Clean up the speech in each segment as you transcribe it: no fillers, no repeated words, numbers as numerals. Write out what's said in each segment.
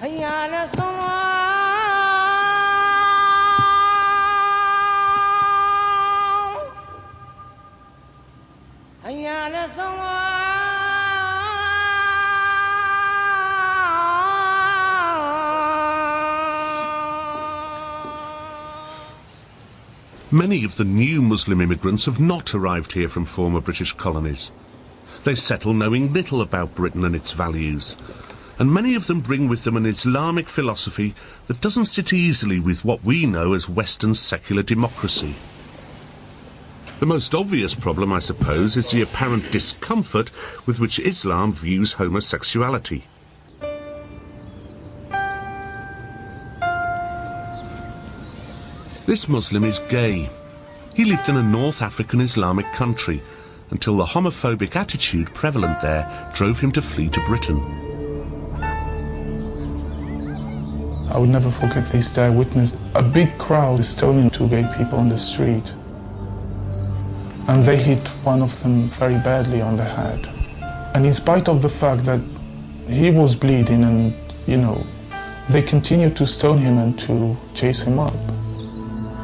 Many of the new Muslim immigrants have not arrived here from former British colonies. They settle knowing little about Britain and its values, and many of them bring with them an Islamic philosophy that doesn't sit easily with what we know as Western secular democracy. The most obvious problem, I suppose, is the apparent discomfort with which Islam views homosexuality. This Muslim is gay. He lived in a North African Islamic country until the homophobic attitude prevalent there drove him to flee to Britain. I would never forget this day. I witnessed a big crowd stoning two gay people on the street. And they hit one of them very badly on the head. And in spite of the fact that he was bleeding and, they continued to stone him and to chase him up.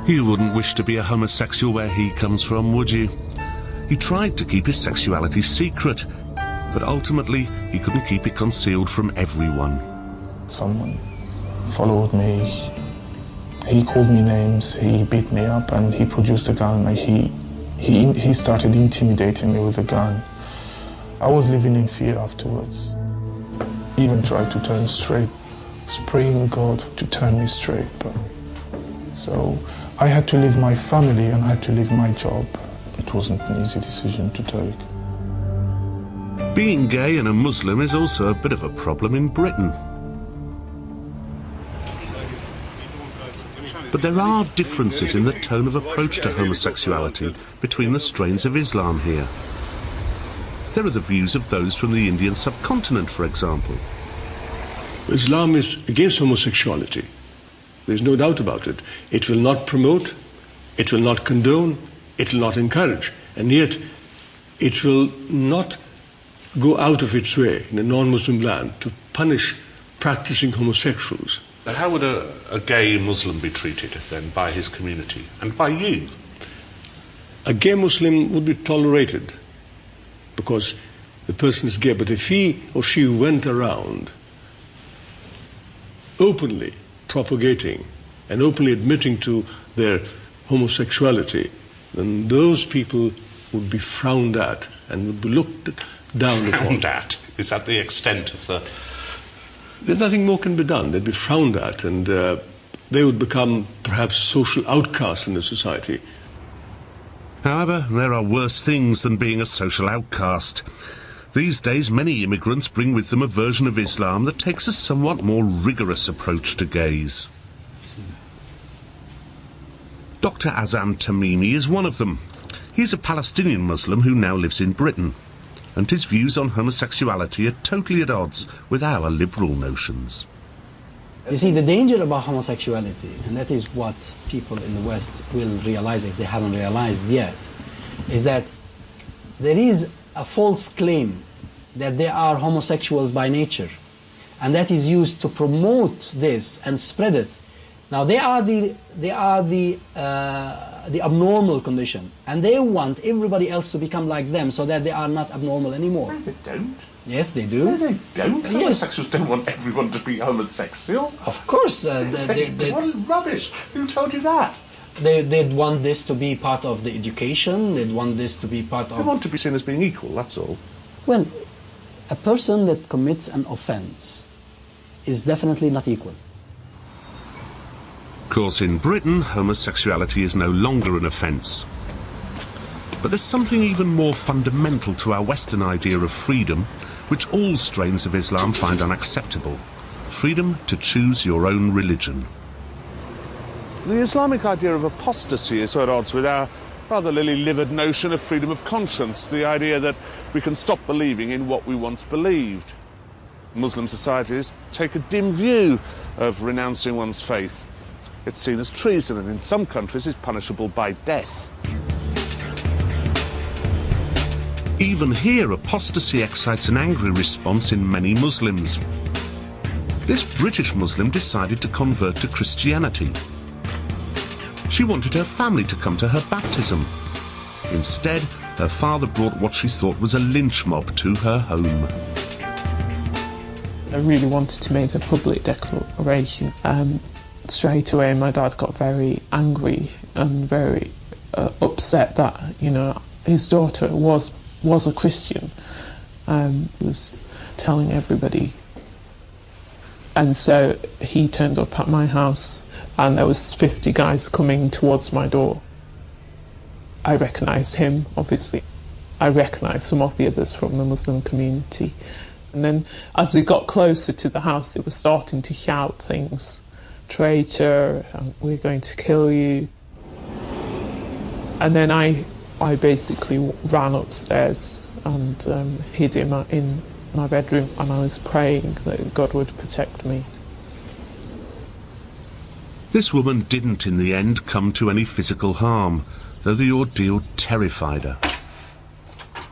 You wouldn't wish to be a homosexual where he comes from, would you? He tried to keep his sexuality secret, but ultimately he couldn't keep it concealed from everyone. Someone followed me, he called me names, he beat me up, and he produced a gun, and he started intimidating me with a gun. I was living in fear afterwards. He even tried to turn straight, praying God to turn me straight. So I had to leave my family and I had to leave my job. It wasn't an easy decision to take. Being gay and a Muslim is also a bit of a problem in Britain. But there are differences in the tone of approach to homosexuality between the strains of Islam here. There are the views of those from the Indian subcontinent, for example. Islam is against homosexuality. There's no doubt about it. It will not promote, it will not condone, it will not encourage. And yet, it will not go out of its way in a non-Muslim land to punish practicing homosexuals. How would a gay Muslim be treated then by his community and by you? A gay Muslim would be tolerated because the person is gay. But if he or she went around openly propagating and openly admitting to their homosexuality, then those people would be frowned at and would be looked down upon. Frowned at? Is that the extent of the... There's nothing more can be done. They'd be frowned at, and they would become perhaps social outcasts in the society. However, there are worse things than being a social outcast. These days, many immigrants bring with them a version of Islam that takes a somewhat more rigorous approach to gays. Dr. Azam Tamimi is one of them. He's a Palestinian Muslim who now lives in Britain, and his views on homosexuality are totally at odds with our liberal notions. You see, the danger about homosexuality, and that is what people in the West will realize if they haven't realized yet, is that there is a false claim that they are homosexuals by nature, and that is used to promote this and spread it. Now they are the abnormal condition, and they want everybody else to become like them so that they are not abnormal anymore. No, they don't. Yes, they do. No, they don't. Yes. Homosexuals don't want everyone to be homosexual. Of course. What rubbish. Who told you that? They'd want this to be part of the education. They'd want this to be part of... They want to be seen as being equal, that's all. Well, a person that commits an offence is definitely not equal. Of course, in Britain, homosexuality is no longer an offence. But there's something even more fundamental to our Western idea of freedom, which all strains of Islam find unacceptable. Freedom to choose your own religion. The Islamic idea of apostasy is at odds with our rather lily-livered notion of freedom of conscience, the idea that we can stop believing in what we once believed. Muslim societies take a dim view of renouncing one's faith. It's seen as treason, and in some countries is punishable by death. Even here, apostasy excites an angry response in many Muslims. This British Muslim decided to convert to Christianity. She wanted her family to come to her baptism. Instead, her father brought what she thought was a lynch mob to her home. I really wanted to make a public declaration. Straight away my dad got very angry and very upset that, you know, his daughter was a Christian, was telling everybody. And so he turned up at my house and there was 50 guys coming towards my door. I recognised him, obviously. I recognised some of the others from the Muslim community. And then as we got closer to the house, they were starting to shout things. Traitor, we're going to kill you. And then I basically ran upstairs and hid him in my bedroom, and I was praying that God would protect me. This woman didn't in the end come to any physical harm, though the ordeal terrified her.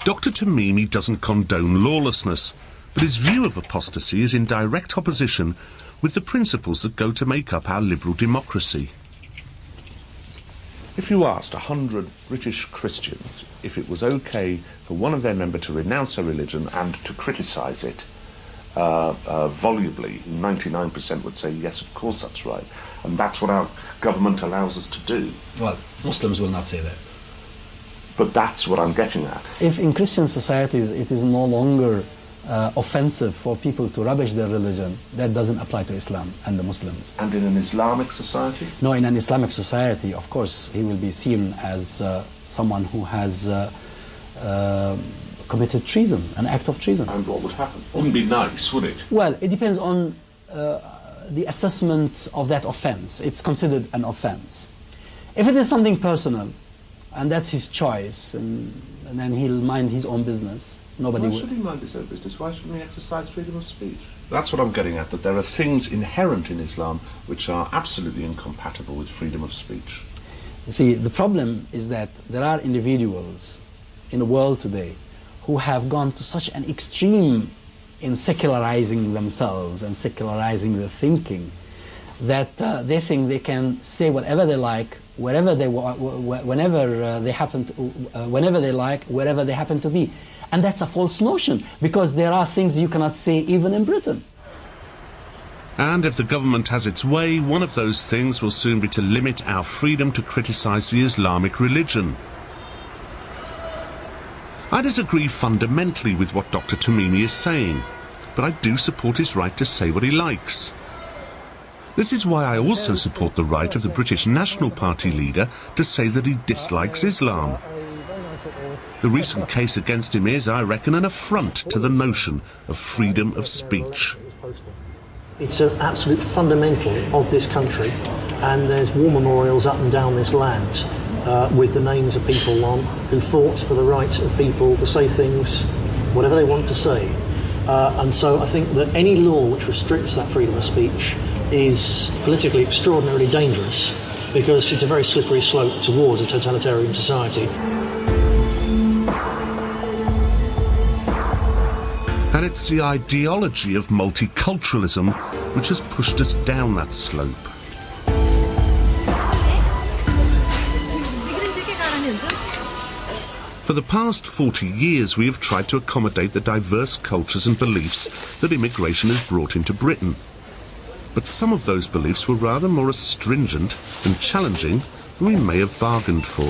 Dr. Tamimi doesn't condone lawlessness, but his view of apostasy is in direct opposition with the principles that go to make up our liberal democracy. If you asked 100 British Christians if it was okay for one of their members to renounce their religion and to criticise it volubly, 99% would say, yes, of course that's right. And that's what our government allows us to do. Well, Muslims will not say that. But that's what I'm getting at. If in Christian societies it is no longer offensive for people to rubbish their religion, that doesn't apply to Islam and the Muslims. And in an Islamic society? No, in an Islamic society, of course, he will be seen as someone who has committed treason, an act of treason. And what would happen? Wouldn't be nice, would it? Well, it depends on the assessment of that offense. It's considered an offense. If it is something personal, and that's his choice, and then he'll mind his own business, nobody Why should he mind his own business? Why shouldn't he exercise freedom of speech? That's what I'm getting at, that there are things inherent in Islam which are absolutely incompatible with freedom of speech. You see, the problem is that there are individuals in the world today who have gone to such an extreme in secularizing themselves and secularizing their thinking that they think they can say whatever they like, wherever they whenever they happen to, whenever they like, wherever they happen to be. And that's a false notion, because there are things you cannot say even in Britain. And if the government has its way, one of those things will soon be to limit our freedom to criticise the Islamic religion. I disagree fundamentally with what Dr. Tamimi is saying, but I do support his right to say what he likes. This is why I also support the right of the British National Party leader to say that he dislikes Islam. The recent case against him is, I reckon, an affront to the notion of freedom of speech. It's an absolute fundamental of this country, and there's war memorials up and down this land with the names of people on who fought for the right of people to say things, whatever they want to say. And so I think that any law which restricts that freedom of speech is politically extraordinarily dangerous, because it's a very slippery slope towards a totalitarian society. And it's the ideology of multiculturalism which has pushed us down that slope. For the past 40 years we have tried to accommodate the diverse cultures and beliefs that immigration has brought into Britain. But some of those beliefs were rather more astringent and challenging than we may have bargained for.